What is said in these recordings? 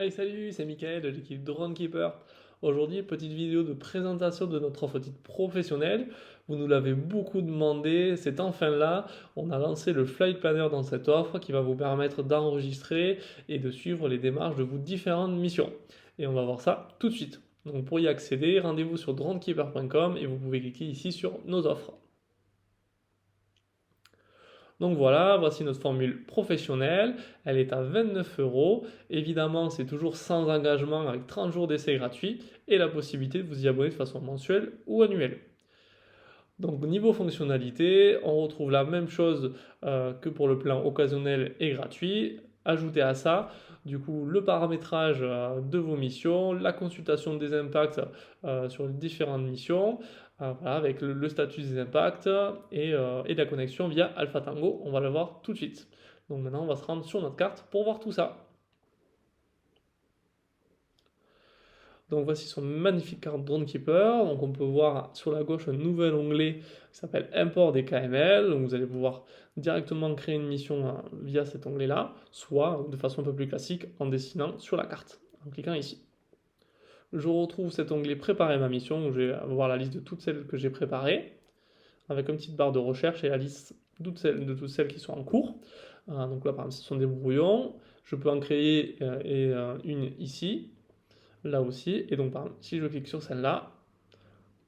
Hey salut, c'est Mickaël de l'équipe Dronekeeper. Aujourd'hui, petite vidéo de présentation de notre offre titre professionnel. Vous nous l'avez beaucoup demandé, c'est enfin là. On a lancé le Flight Planner dans cette offre qui va vous permettre d'enregistrer et de suivre les démarches de vos différentes missions. Et on va voir ça tout de suite. Donc pour y accéder, rendez-vous sur dronekeeper.com et vous pouvez cliquer ici sur nos offres. Donc voilà, voici notre formule professionnelle. Elle est à 29 euros. Évidemment, c'est toujours sans engagement avec 30 jours d'essai gratuit et la possibilité de vous y abonner de façon mensuelle ou annuelle. Donc niveau fonctionnalité, on retrouve la même chose que pour le plan occasionnel et gratuit. Ajoutez à ça, du coup, le paramétrage de vos missions, la consultation des impacts sur les différentes missions, voilà, avec le statut des impacts et la connexion via Alpha Tango. On va le voir tout de suite. Donc maintenant, on va se rendre sur notre carte pour voir tout ça. Donc voici son magnifique carte Dronekeeper. Donc on peut voir sur la gauche un nouvel onglet qui s'appelle Import des KML. Donc vous allez pouvoir directement créer une mission via cet onglet-là, soit de façon un peu plus classique en dessinant sur la carte, en cliquant ici. Je retrouve cet onglet Préparer ma mission où je vais voir la liste de toutes celles que j'ai préparées, avec une petite barre de recherche et la liste de toutes celles qui sont en cours. Donc là par exemple ce sont des brouillons. Je peux en créer une ici là aussi. Et donc, par exemple, si je clique sur celle-là,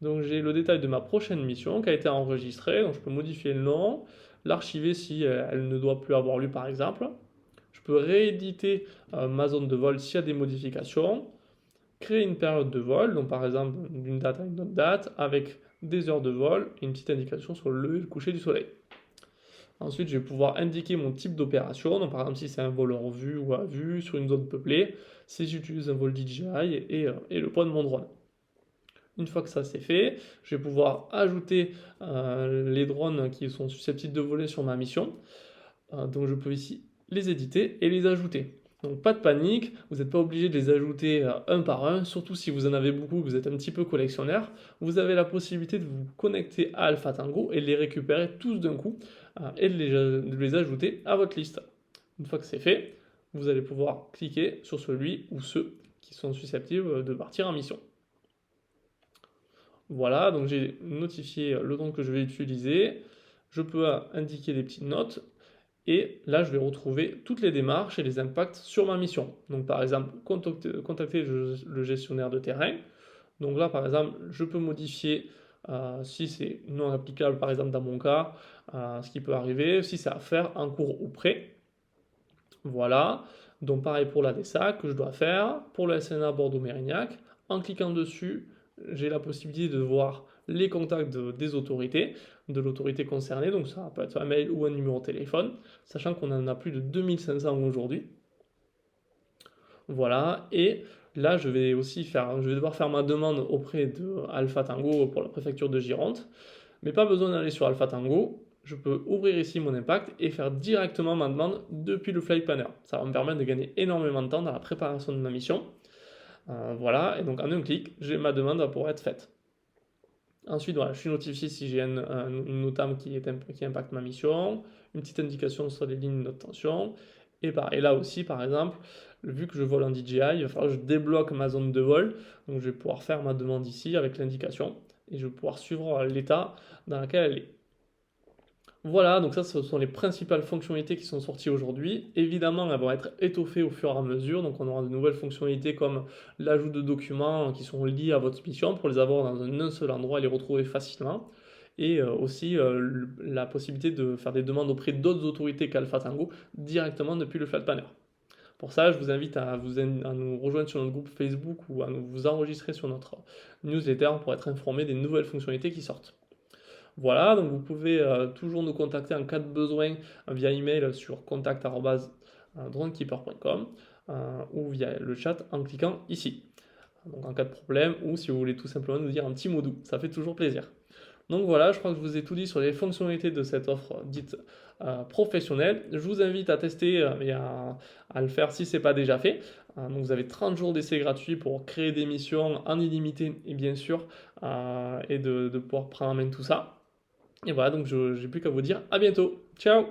donc j'ai le détail de ma prochaine mission qui a été enregistrée. Donc, je peux modifier le nom, l'archiver si elle ne doit plus avoir lieu, par exemple. Je peux rééditer ma zone de vol s'il y a des modifications, créer une période de vol, donc par exemple d'une date à une autre date, avec des heures de vol et une petite indication sur le lever et le coucher du soleil. Ensuite, je vais pouvoir indiquer mon type d'opération, donc par exemple si c'est un vol en vue ou à vue sur une zone peuplée, si j'utilise un vol DJI et le poids de mon drone. Une fois que ça c'est fait, je vais pouvoir ajouter les drones qui sont susceptibles de voler sur ma mission. Donc je peux ici les éditer et les ajouter. Donc pas de panique, vous n'êtes pas obligé de les ajouter un par un, surtout si vous en avez beaucoup, que vous êtes un petit peu collectionneur. Vous avez la possibilité de vous connecter à Alpha Tango et de les récupérer tous d'un coup et de les ajouter à votre liste. Une fois que c'est fait, vous allez pouvoir cliquer sur celui ou ceux qui sont susceptibles de partir en mission. Voilà, donc j'ai notifié le drone que je vais utiliser. Je peux indiquer des petites notes et là, je vais retrouver toutes les démarches et les impacts sur ma mission. Donc, par exemple, contacter le gestionnaire de terrain. Donc là, par exemple, je peux modifier si c'est non applicable, par exemple, dans mon cas, ce qui peut arriver, si c'est à faire en cours ou prêt. Voilà. Donc, pareil pour la DSA que je dois faire. Pour le SNA Bordeaux-Mérignac, en cliquant dessus, j'ai la possibilité de voir les contacts des autorités, de l'autorité concernée, donc ça peut être un mail ou un numéro de téléphone, sachant qu'on en a plus de 2500 aujourd'hui. Voilà, et là je vais devoir faire ma demande auprès de Alpha Tango pour la préfecture de Gironde, mais pas besoin d'aller sur Alpha Tango, je peux ouvrir ici mon impact et faire directement ma demande depuis le Flight Planner. Ça va me permettre de gagner énormément de temps dans la préparation de ma mission. Voilà, et donc en un clic, j'ai ma demande pour être faite. Ensuite, voilà, je suis notifié si j'ai une NOTAM qui impacte ma mission, une petite indication sur les lignes de tension. Et là aussi, par exemple, vu que je vole en DJI, il va falloir que je débloque ma zone de vol. Donc, je vais pouvoir faire ma demande ici avec l'indication et je vais pouvoir suivre l'état dans lequel elle est. Voilà, donc ça, ce sont les principales fonctionnalités qui sont sorties aujourd'hui. Évidemment, elles vont être étoffées au fur et à mesure, donc on aura de nouvelles fonctionnalités comme l'ajout de documents qui sont liés à votre mission pour les avoir dans un seul endroit et les retrouver facilement. Et aussi la possibilité de faire des demandes auprès d'autres autorités qu'Alpha Tango directement depuis le Flight Planner. Pour ça, je vous invite à nous rejoindre sur notre groupe Facebook ou à vous enregistrer sur notre newsletter pour être informé des nouvelles fonctionnalités qui sortent. Voilà, donc vous pouvez toujours nous contacter en cas de besoin via email sur contact@dronekeeper.com ou via le chat en cliquant ici. Donc en cas de problème ou si vous voulez tout simplement nous dire un petit mot doux, ça fait toujours plaisir. Donc voilà, je crois que je vous ai tout dit sur les fonctionnalités de cette offre dite professionnelle. Je vous invite à tester et à le faire si ce n'est pas déjà fait. Donc vous avez 30 jours d'essai gratuit pour créer des missions en illimité et bien sûr et de pouvoir prendre en main tout ça. Et voilà, donc j'ai plus qu'à vous dire à bientôt. Ciao!